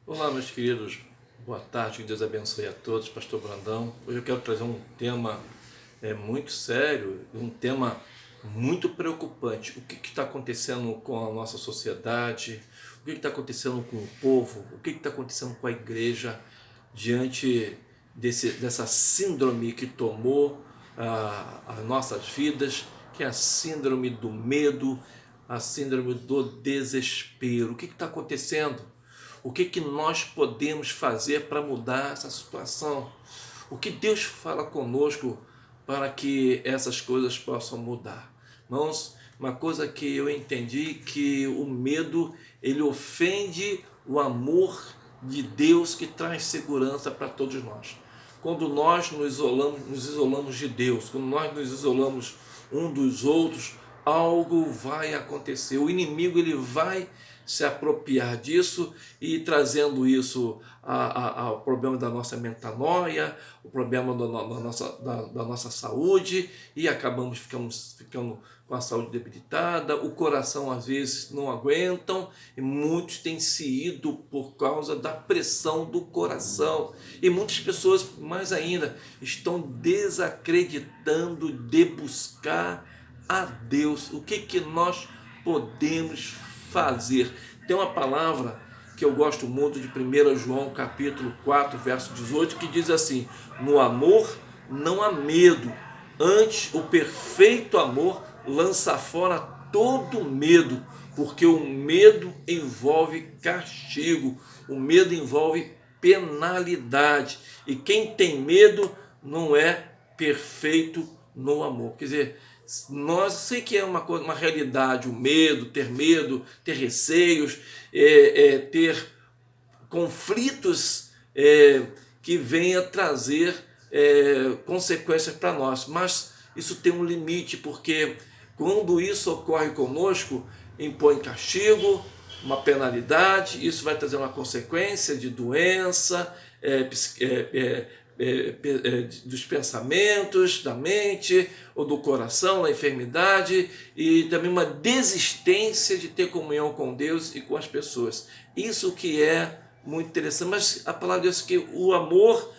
Olá, meus queridos, boa tarde, que Deus abençoe a todos, Pastor Brandão. Hoje eu quero trazer um tema muito sério, um tema muito preocupante. O que está acontecendo com a nossa sociedade? O que está acontecendo com o povo? O que está acontecendo com a igreja diante dessa síndrome que tomou as nossas vidas, que é a síndrome do medo, a síndrome do desespero? O que está acontecendo? O que nós podemos fazer para mudar essa situação? O que Deus fala conosco para que essas coisas possam mudar? Irmãos, uma coisa que eu entendi, que o medo, ele ofende o amor de Deus que traz segurança para todos nós. Quando nós nos isolamos de Deus, quando nós nos isolamos um dos outros, algo vai acontecer. O inimigo, ele vai se apropriar disso e trazendo isso ao problema da nossa metanoia, o problema da nossa saúde, e acabamos ficando com a saúde debilitada, o coração às vezes não aguentam, e muitos têm se ido por causa da pressão do coração. E muitas pessoas, mais ainda, estão desacreditando de buscar a Deus. O que nós podemos fazer? Tem uma palavra que eu gosto muito de 1 João capítulo 4, verso 18, que diz assim: no amor não há medo, antes o perfeito amor lança fora todo medo, porque o medo envolve castigo, o medo envolve penalidade, e quem tem medo não é perfeito no amor. Quer dizer, nós sei que é uma realidade, o medo, ter receios, ter conflitos que venha trazer consequências para nós, mas isso tem um limite, porque quando isso ocorre conosco, impõe castigo, uma penalidade, isso vai trazer uma consequência de doença, dos pensamentos, da mente ou do coração, da enfermidade, e também uma desistência de ter comunhão com Deus e com as pessoas. Isso que é muito interessante, mas a palavra de Deus diz que o amor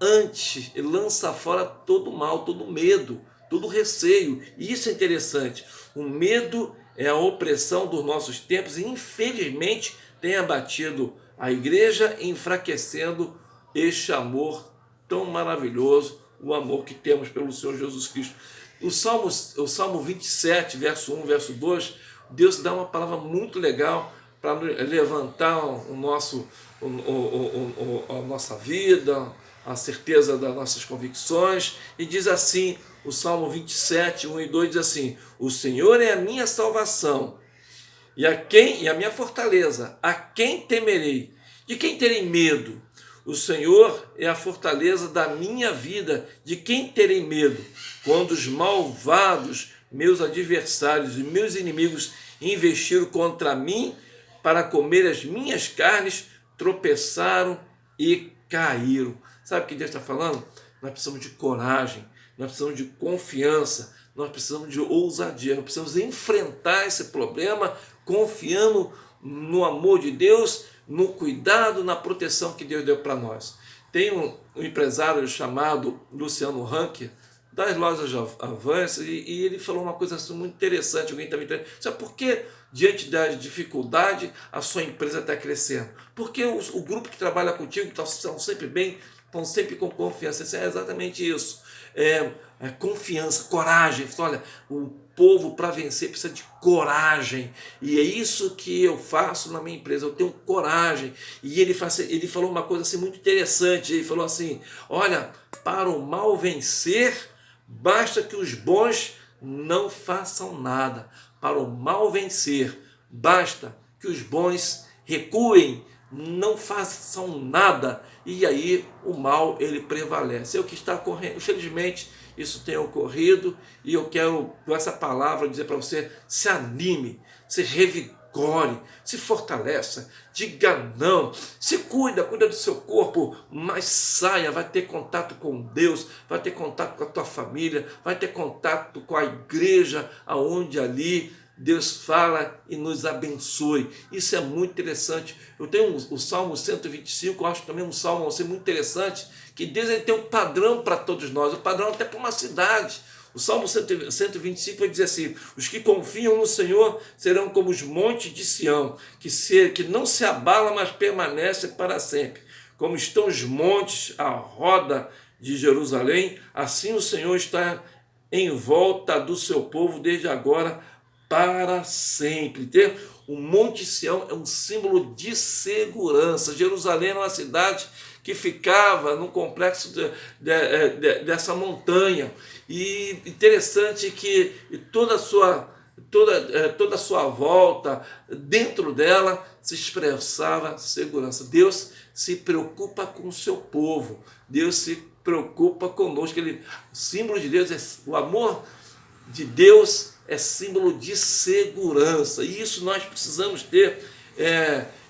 antes ele lança fora todo mal, todo medo, todo receio. E isso é interessante. O medo é a opressão dos nossos tempos e infelizmente tem abatido a igreja, enfraquecendo este amor tão maravilhoso, o amor que temos pelo Senhor Jesus Cristo. O Salmo 27, verso 1, verso 2, Deus dá uma palavra muito legal para levantar a nossa vida, a certeza das nossas convicções, e diz assim, o Salmo 27, 1 e 2 diz assim: o Senhor é a minha salvação, e a minha fortaleza, a quem temerei? De quem terei medo? O Senhor é a fortaleza da minha vida, de quem terei medo? Quando os malvados, meus adversários e meus inimigos investiram contra mim para comer as minhas carnes, tropeçaram e caíram. Sabe o que Deus está falando? Nós precisamos de coragem, nós precisamos de confiança, nós precisamos de ousadia, nós precisamos enfrentar esse problema confiando no amor de Deus, no cuidado, na proteção que Deus deu para nós. Tem um empresário chamado Luciano Huck, das lojas Avance, e ele falou uma coisa assim muito interessante. Alguém também sabe por que diante da dificuldade a sua empresa está crescendo? Porque o grupo que trabalha contigo estão sempre bem, estão sempre com confiança. É exatamente isso. Confiança, coragem. Olha, o povo para vencer precisa de coragem, e é isso que eu faço na minha empresa. Eu tenho coragem. E ele falou uma coisa assim muito interessante. Ele falou assim: olha, para o mal vencer, basta que os bons não façam nada. Para o mal vencer, basta que os bons recuem, não façam nada, e aí o mal ele prevalece. É o que está ocorrendo. Infelizmente, isso tem ocorrido, e eu quero, com essa palavra, dizer para você: se anime, se revigore, se fortaleça, diga não, se cuida do seu corpo, mas saia, vai ter contato com Deus, vai ter contato com a tua família, vai ter contato com a igreja, aonde ali Deus fala e nos abençoe. Isso é muito interessante. Eu tenho o Salmo 125, eu acho também um salmo assim, muito interessante, que Deus ele tem um padrão para todos nós, um padrão até para uma cidade. O Salmo 125 vai dizer assim: os que confiam no Senhor serão como os montes de Sião, que não se abalam, mas permanecem para sempre. Como estão os montes à roda de Jerusalém, assim o Senhor está em volta do seu povo desde agora para sempre. O Monte Sião é um símbolo de segurança. Jerusalém era uma cidade que ficava no complexo dessa montanha. E interessante que toda a sua volta, dentro dela, se expressava segurança. Deus se preocupa com o seu povo. Deus se preocupa conosco. O símbolo de Deus, o amor de Deus é símbolo de segurança. E isso nós precisamos ter,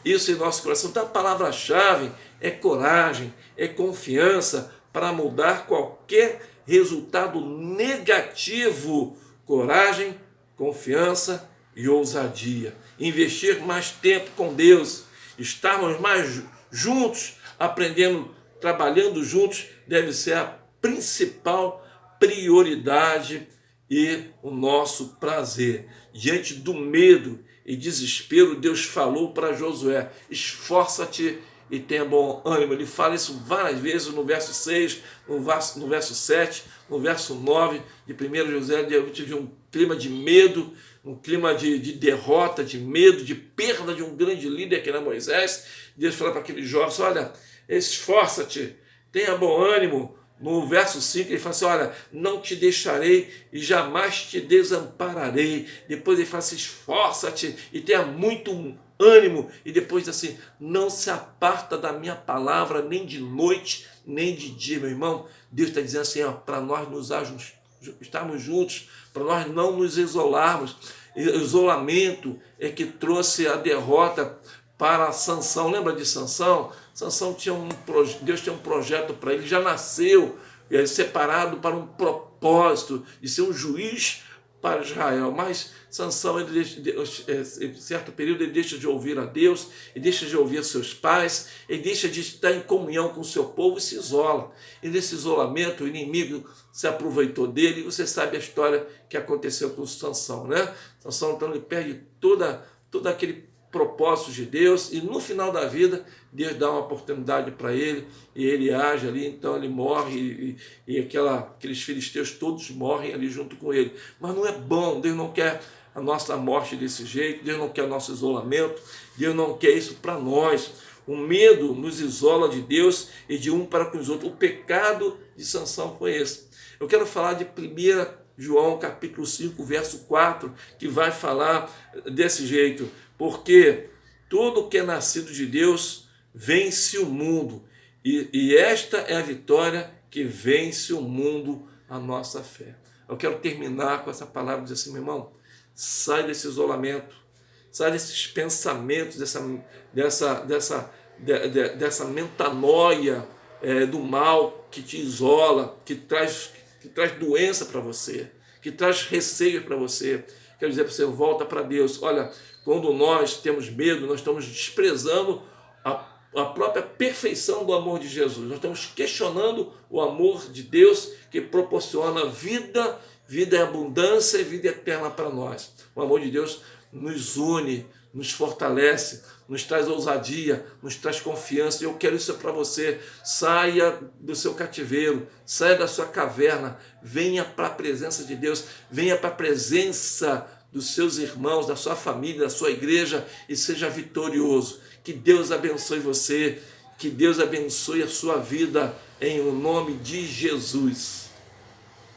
isso em nosso coração. Então a palavra-chave é coragem, é confiança para mudar qualquer resultado negativo. Coragem, confiança e ousadia. Investir mais tempo com Deus, estarmos mais juntos, aprendendo, trabalhando juntos, deve ser a principal prioridade e o nosso prazer. Diante do medo e desespero, Deus falou para Josué: esforça-te e tenha bom ânimo. Ele fala isso várias vezes no verso 6, no verso 7, no verso 9 de 1 Josué, diante de um clima de medo, um clima de derrota, de medo, de perda de um grande líder que era Moisés. Deus fala para aqueles jovens: olha, esforça-te, tenha bom ânimo. No verso 5 ele fala assim: olha, não te deixarei e jamais te desampararei. Depois ele fala assim: esforça-te e tenha muito ânimo. E depois diz assim: não se aparta da minha palavra nem de noite, nem de dia. Meu irmão, Deus está dizendo assim, para nós estarmos juntos, para nós não nos isolarmos. Isolamento é que trouxe a derrota para Sansão. Lembra de Sansão? Sansão Deus tinha um projeto para ele, já nasceu separado para um propósito de ser um juiz para Israel. Mas Sansão, em certo período, ele deixa de ouvir a Deus, ele deixa de ouvir seus pais, ele deixa de estar em comunhão com o seu povo e se isola. E nesse isolamento, o inimigo se aproveitou dele, e você sabe a história que aconteceu com Sansão, né? Sansão, então, ele perde todo aquele propósitos de Deus, e no final da vida Deus dá uma oportunidade para ele e ele age ali, então ele morre e aqueles filisteus todos morrem ali junto com ele. Mas não é bom, Deus não quer a nossa morte desse jeito, Deus não quer o nosso isolamento, Deus não quer isso para nós. O medo nos isola de Deus e de um para com os outros. O pecado de Sansão foi esse. Eu quero falar de 1 João capítulo 5, verso 4, que vai falar desse jeito: porque todo que é nascido de Deus vence o mundo, e esta é a vitória que vence o mundo, a nossa fé. Eu quero terminar com essa palavra, dizer assim: meu irmão, sai desse isolamento, sai desses pensamentos, dessa metanoia do mal que te isola, que traz doença para você, que traz receio para você. Quero dizer para você: volta para Deus. Olha, quando nós temos medo, nós estamos desprezando a própria perfeição do amor de Jesus. Nós estamos questionando o amor de Deus, que proporciona vida e abundância e vida eterna para nós. O amor de Deus nos une, nos fortalece, nos traz ousadia, nos traz confiança. E eu quero isso para você. Saia do seu cativeiro, saia da sua caverna, venha para a presença de Deus, venha para a presença dos seus irmãos, da sua família, da sua igreja, e seja vitorioso. Que Deus abençoe você, que Deus abençoe a sua vida, em o nome de Jesus.